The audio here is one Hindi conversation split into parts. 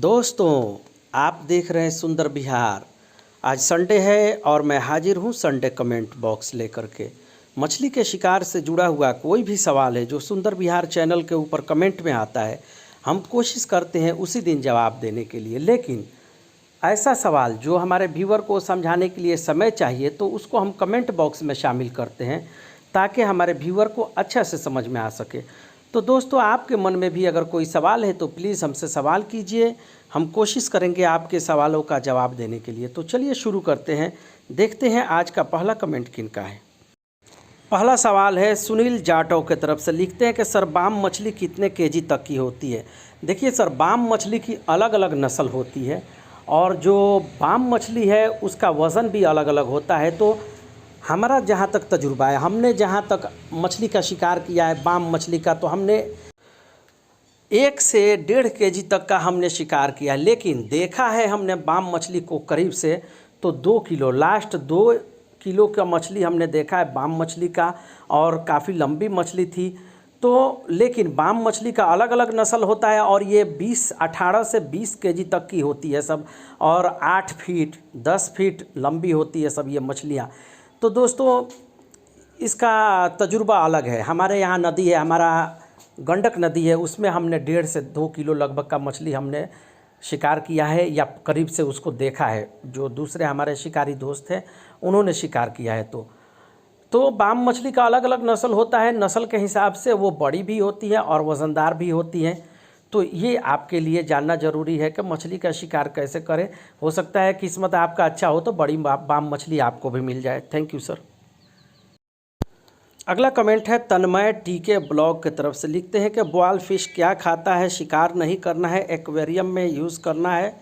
दोस्तों, आप देख रहे हैं सुंदर बिहार। आज संडे है और मैं हाजिर हूँ संडे कमेंट बॉक्स लेकर के। मछली के शिकार से जुड़ा हुआ कोई भी सवाल है जो सुंदर बिहार चैनल के ऊपर कमेंट में आता है, हम कोशिश करते हैं उसी दिन जवाब देने के लिए। लेकिन ऐसा सवाल जो हमारे व्यूअर को समझाने के लिए समय चाहिए तो उसको हम कमेंट बॉक्स में शामिल करते हैं ताकि हमारे व्यूअर को अच्छा से समझ में आ सके। तो दोस्तों, आपके मन में भी अगर कोई सवाल है तो प्लीज़ हमसे सवाल कीजिए, हम कोशिश करेंगे आपके सवालों का जवाब देने के लिए। तो चलिए शुरू करते हैं, देखते हैं आज का पहला कमेंट किनका है। पहला सवाल है सुनील जाटव की तरफ से, लिखते हैं कि सर बाम मछली कितने केजी तक की होती है। देखिए सर, बाम मछली की अलग अलग नस्ल होती है और जो बाम मछली है उसका वज़न भी अलग अलग होता है। तो हमारा जहाँ तक तजुर्बा है, हमने जहाँ तक मछली का शिकार किया है बाम मछली का, तो हमने 1 से 1.5 केजी तक का हमने शिकार किया। लेकिन देखा है हमने बाम मछली को करीब से तो 2 किलो, लास्ट 2 किलो का मछली हमने देखा है बाम मछली का, और काफ़ी लंबी मछली थी। तो लेकिन बाम मछली का अलग अलग नस्ल होता है और ये 18 से 20 केजी तक की होती है सब, और 8 फीट 10 फीट लंबी होती है सब ये मछलियाँ। तो दोस्तों, इसका तजुर्बा अलग है। हमारे यहाँ नदी है, हमारा गंडक नदी है, उसमें हमने 1.5 से 2 किलो लगभग का मछली हमने शिकार किया है या करीब से उसको देखा है। जो दूसरे हमारे शिकारी दोस्त हैं उन्होंने शिकार किया है। तो बाम मछली का अलग अलग नस्ल होता है, नस्ल के हिसाब से वो बड़ी भी होती है और वज़नदार भी होती हैं। तो ये आपके लिए जानना ज़रूरी है कि मछली का शिकार कैसे करें। हो सकता है किस्मत आपका अच्छा हो तो बड़ी बाम मछली आपको भी मिल जाए। Thank you sir. अगला कमेंट है तन्मय टीके ब्लॉग की तरफ से, लिखते हैं कि बॉयल फिश क्या खाता है, शिकार नहीं करना है, एक्वेरियम में यूज़ करना है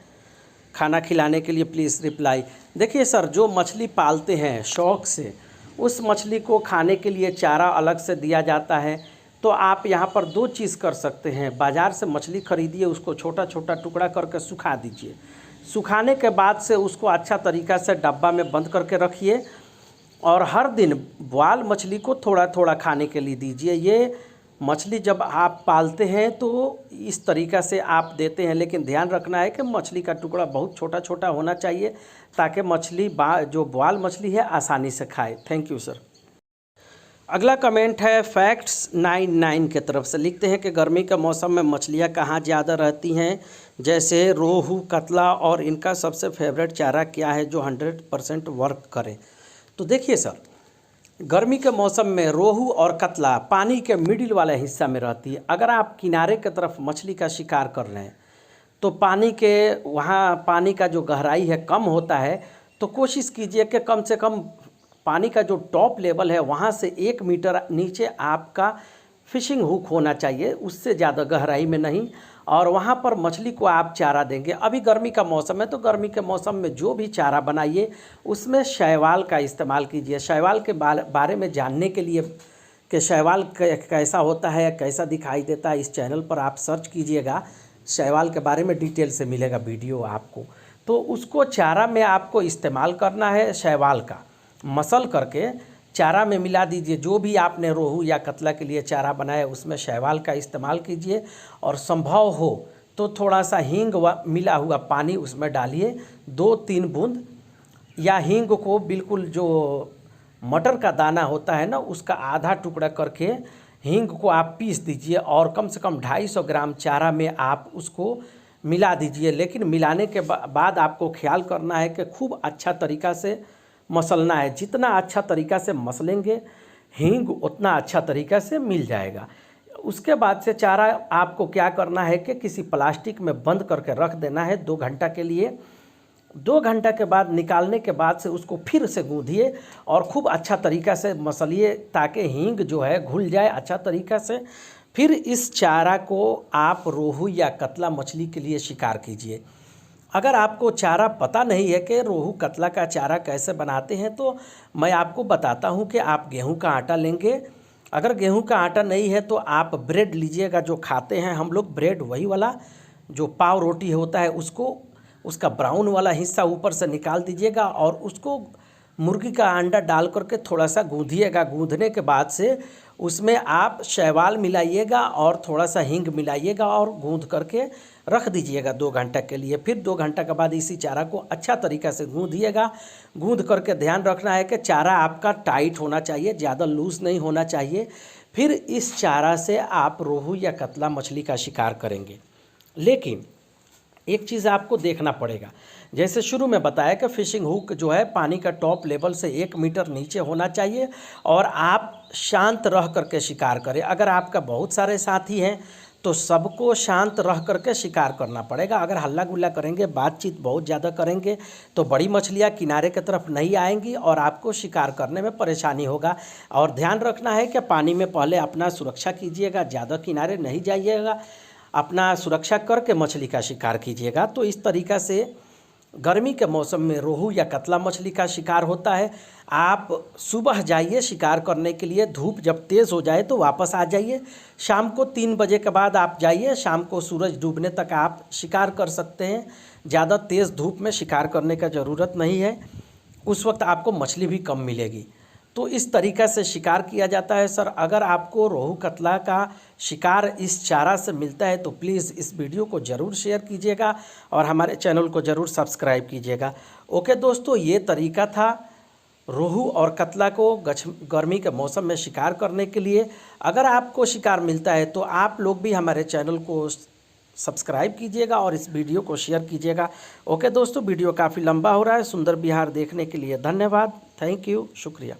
खाना खिलाने के लिए, प्लीज़ रिप्लाई। देखिए सर, जो मछली पालते हैं शौक़ से, उस मछली को खाने के लिए चारा अलग से दिया जाता है। तो आप यहाँ पर 2 चीज़ कर सकते हैं। बाज़ार से मछली खरीदिए, उसको छोटा छोटा टुकड़ा करके सुखा दीजिए। सुखाने के बाद से उसको अच्छा तरीक़ा से डब्बा में बंद करके रखिए और हर दिन बॉयल मछली को थोड़ा थोड़ा खाने के लिए दीजिए। ये मछली जब आप पालते हैं तो इस तरीक़ा से आप देते हैं, लेकिन ध्यान रखना है कि मछली का टुकड़ा बहुत छोटा छोटा होना चाहिए ताकि मछली जो बॉयल मछली है आसानी से खाए। Thank you sir. अगला कमेंट है फैक्ट्स 99 की तरफ से, लिखते हैं कि गर्मी के मौसम में मछलियाँ कहाँ ज़्यादा रहती हैं, जैसे रोहू, कतला, और इनका सबसे फेवरेट चारा क्या है जो 100% वर्क करे। तो देखिए सर, गर्मी के मौसम में रोहू और कतला पानी के मिडिल वाले हिस्सा में रहती है। अगर आप किनारे की तरफ मछली का शिकार कर रहे हैं तो पानी के वहाँ पानी का जो गहराई है कम होता है, तो कोशिश कीजिए कि कम से कम पानी का जो टॉप लेवल है वहाँ से 1 मीटर नीचे आपका फिशिंग हुक होना चाहिए, उससे ज़्यादा गहराई में नहीं। और वहाँ पर मछली को आप चारा देंगे। अभी गर्मी का मौसम है तो गर्मी के मौसम में जो भी चारा बनाइए उसमें शैवाल का इस्तेमाल कीजिए। शैवाल के बारे में जानने के लिए कि शैवाल कैसा होता है, कैसा दिखाई देता है, इस चैनल पर आप सर्च कीजिएगा, शैवाल के बारे में डिटेल से मिलेगा वीडियो आपको। तो उसको चारा में आपको इस्तेमाल करना है, शैवाल का मसल करके चारा में मिला दीजिए। जो भी आपने रोहू या कतला के लिए चारा बनाया उसमें शैवाल का इस्तेमाल कीजिए, और संभव हो तो थोड़ा सा हींग मिला हुआ पानी उसमें डालिए, 2-3 बूंद, या हींग को बिल्कुल जो मटर का दाना होता है ना उसका आधा टुकड़ा करके हींग को आप पीस दीजिए और कम से कम 250 ग्राम चारा में आप उसको मिला दीजिए। लेकिन मिलाने के बाद आपको ख्याल करना है कि खूब अच्छा तरीक़ा से मसलना है। जितना अच्छा तरीक़ा से मसलेंगे हींग उतना अच्छा तरीक़ा से मिल जाएगा। उसके बाद से चारा आपको क्या करना है कि किसी प्लास्टिक में बंद करके रख देना है 2 घंटा के लिए। 2 घंटा के बाद निकालने के बाद से उसको फिर से गूँधिए और खूब अच्छा तरीक़ा से मसलिए ताकि हींग जो है घुल जाए अच्छा तरीक़ा से। फिर इस चारा को आप रोहू या कतला मछली के लिए शिकार कीजिए। अगर आपको चारा पता नहीं है कि रोहू कतला का चारा कैसे बनाते हैं तो मैं आपको बताता हूं कि आप गेहूं का आटा लेंगे। अगर गेहूं का आटा नहीं है तो आप ब्रेड लीजिएगा, जो खाते हैं हम लोग ब्रेड, वही वाला जो पाव रोटी होता है उसको, उसका ब्राउन वाला हिस्सा ऊपर से निकाल दीजिएगा और उसको मुर्गी का अंडा डाल करके थोड़ा सा गूँधिएगा। गूँधने के बाद से उसमें आप शैवाल मिलाइएगा और थोड़ा सा हींग मिलाइएगा और गूँध करके रख दीजिएगा 2 घंटा के लिए। फिर 2 घंटा के बाद इसी चारा को अच्छा तरीक़ा से गूँधिएगा। गूँध करके ध्यान रखना है कि चारा आपका टाइट होना चाहिए, ज़्यादा लूज़ नहीं होना चाहिए। फिर इस चारा से आप रोहू या कतला मछली का शिकार करेंगे। लेकिन एक चीज़ आपको देखना पड़ेगा, जैसे शुरू में बताया कि फ़िशिंग हुक जो है पानी का टॉप लेवल से 1 मीटर नीचे होना चाहिए और आप शांत रह करके शिकार करें। अगर आपका बहुत सारे साथी हैं तो सबको शांत रह करके शिकार करना पड़ेगा। अगर हल्ला गुल्ला करेंगे, बातचीत बहुत ज़्यादा करेंगे तो बड़ी मछलियाँ किनारे की तरफ नहीं आएंगी और आपको शिकार करने में परेशानी होगा। और ध्यान रखना है कि पानी में पहले अपना सुरक्षा कीजिएगा, ज़्यादा किनारे नहीं जाइएगा, अपना सुरक्षा करके मछली का शिकार कीजिएगा। तो इस तरीक़ा से गर्मी के मौसम में रोहू या कतला मछली का शिकार होता है। आप सुबह जाइए शिकार करने के लिए, धूप जब तेज़ हो जाए तो वापस आ जाइए। शाम को 3 बजे के बाद आप जाइए, शाम को सूरज डूबने तक आप शिकार कर सकते हैं। ज़्यादा तेज़ धूप में शिकार करने का ज़रूरत नहीं है, उस वक्त आपको मछली भी कम मिलेगी। तो इस तरीक़ा से शिकार किया जाता है सर। अगर आपको रोहू कतला का शिकार इस चारा से मिलता है तो प्लीज़ इस वीडियो को ज़रूर शेयर कीजिएगा और हमारे चैनल को ज़रूर सब्सक्राइब कीजिएगा। ओके दोस्तों, ये तरीका था रोहू और कतला को गर्मी के मौसम में शिकार करने के लिए। अगर आपको शिकार मिलता है तो आप लोग भी हमारे चैनल को सब्सक्राइब कीजिएगा और इस वीडियो को शेयर कीजिएगा। ओके दोस्तों, वीडियो काफ़ी लंबा हो रहा है। सुंदर बिहार देखने के लिए धन्यवाद। थैंक यू, शुक्रिया।